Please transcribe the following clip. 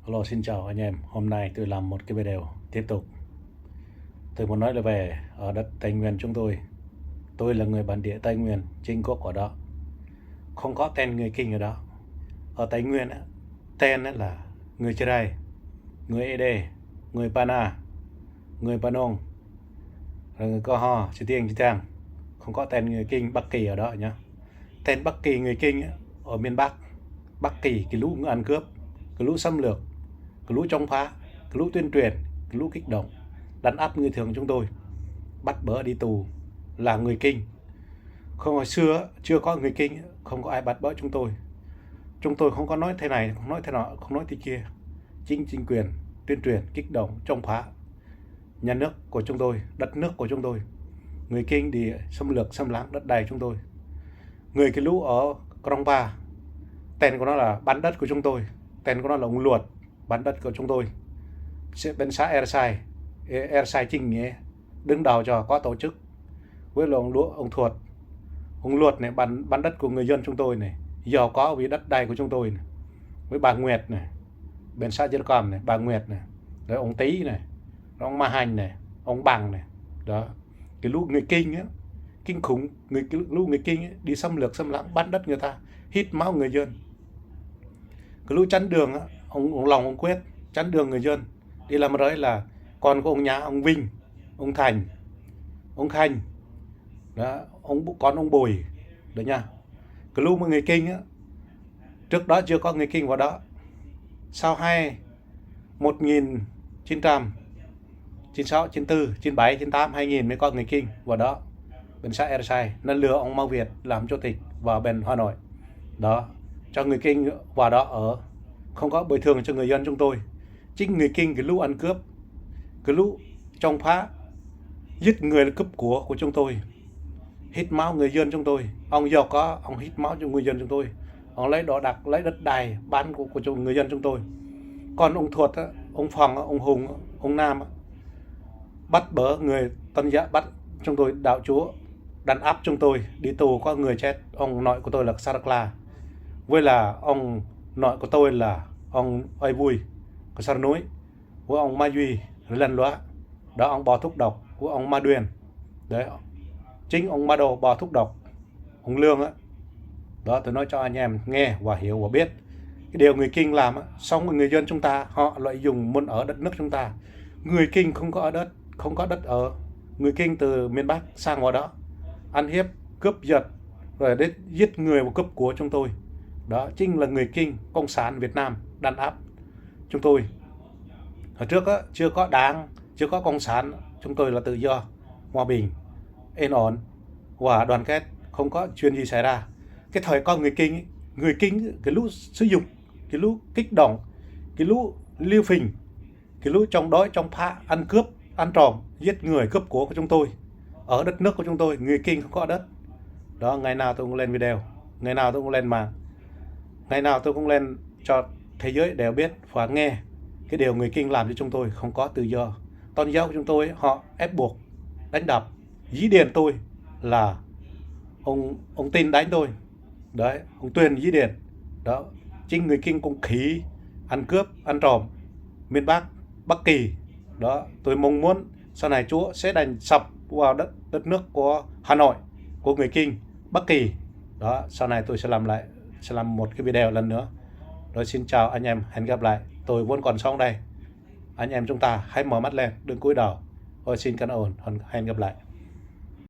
Hello, xin chào anh em. Hôm nay tôi làm một cái video tiếp tục. Tôi muốn nói là về ở đất Tây Nguyên chúng tôi. Tôi là người bản địa Tây Nguyên, chính gốc ở đó. Không có tên người Kinh ở đó. Ở Tây Nguyên, tên là người Chơ Rai, người Ede, người Pana, người Panong, rồi người Co Ho, Chư Tiên, Chư Trang. Không có tên người Kinh, Bắc Kỳ ở đó nhá. Tên Bắc Kỳ người Kinh ở miền Bắc. Bắc Kỳ, cái lũ ăn cướp, cái lũ xâm lược, cái lũ chống phá, cái lũ tuyên truyền, cái lũ kích động, đánh áp người thường chúng tôi, bắt bớ đi tù là người Kinh. Không, hồi xưa chưa có người Kinh, không có ai bắt bớ chúng tôi. Chúng tôi không có nói thế này, không nói thế nọ, không nói thế kia. Chính quyền tuyên truyền kích động chống phá nhà nước của chúng tôi, đất nước của chúng tôi. Người Kinh đi xâm lược xâm lăng đất đai chúng tôi. Người cái lũ ở Krongpa, tên của nó là bán đất của chúng tôi, tên của nó là ông Luột, bán đất của chúng tôi. Bên xã Ersai Trinh nhé, đứng đầu cho có tổ chức với là ông Thuật, ông Luột này bán đất của người dân chúng tôi này, giàu có vì đất đai của chúng tôi này. Với bà Nguyệt này, bên xã Dân Cầm này, bà Nguyệt này, rồi ông Tý này, rồi ông Ma Hành này, ông Bằng này, đó. Cái lũ người Kinh á, kinh khủng, lũ người Kinh ấy, đi xâm lược xâm lăng bán đất người ta, hít máu người dân. Cái lũ chắn đường á, ông Lòng ông Quyết chắn đường người dân đi làm rẫy là con của ông Nhã, ông Vinh, ông Thành, ông Khanh đó, con ông Bùi đấy nha. Cái lũ mà người Kinh á, trước đó chưa có người Kinh vào đó, sau 1996, 94, 97, 98, 2000 mới có người Kinh vào đó. Bên xã Ersai nó lừa ông Mao Việt làm chủ tịch vào bên Hà Nội đó, cho người Kinh vào đó ở, không có bồi thường cho người dân chúng tôi. Chính người Kinh, cái lũ ăn cướp, cái lũ trong phá, giết người là cướp của chúng tôi, hít máu người dân chúng tôi. Ông giàu có, ông hít máu cho người dân chúng tôi, ông lấy đồ đạc, lấy đất đai bán của người dân chúng tôi. Còn ông Thuật, ông Phòng, ông Hùng, ông Nam bắt bớ người Tân Dạ, bắt chúng tôi đạo chúa, đàn áp chúng tôi, đi tù có người chết. Ông nội của tôi là Sarakla, với là ông nội của tôi là ông Ây Vui của Sar Núi, với ông Ma Duy lần đó đó, ông bò thuốc độc của ông Ma Đuyền đấy, chính ông Ma Đồ bò thuốc độc, ông Lương á đó. Tôi nói cho anh em nghe và hiểu và biết cái điều người Kinh làm á. Xong rồi người dân chúng ta họ lợi dụng muốn ở đất nước chúng ta. Người Kinh không có ở đất, không có đất ở. Người Kinh từ miền Bắc sang vào đó ăn hiếp, cướp giật, rồi đến giết người và cướp của chúng tôi đó. Chính là người Kinh cộng sản Việt Nam đàn áp chúng tôi. Hồi trước á, chưa có đảng, chưa có cộng sản, chúng tôi là tự do, hòa bình, yên ổn và đoàn kết, không có chuyện gì xảy ra. Cái thời có người Kinh ấy, người Kinh cái lũ sử dụng, cái lũ kích động, cái lũ liêu phình, cái lũ trong đói trong phá, ăn cướp, ăn trộm, giết người cướp của chúng tôi ở đất nước của chúng tôi. Người Kinh không có đất đó. Ngày nào tôi cũng lên video, ngày nào tôi cũng lên mạng, ngày nào tôi cũng lên cho thế giới đều biết và nghe cái điều người Kinh làm cho chúng tôi. Không có tự do. Tôn giáo của chúng tôi họ ép buộc, đánh đập, dí điền tôi là ông Tin đánh tôi đấy, ông Tuyền dí điền đó. Chính người Kinh cũng khí, ăn cướp, ăn trộm miền Bắc, Bắc Kỳ đó. Tôi mong muốn sau này Chúa sẽ đánh sập vào đất nước của Hà Nội, của người Kinh, Bắc Kỳ đó. Sau này tôi sẽ làm một cái video lần nữa. Rồi xin chào anh em, hẹn gặp lại. Tôi vẫn còn sống đây. Anh em chúng ta hãy mở mắt lên, đừng cúi đầu. Tôi xin cảm ơn, hẹn gặp lại.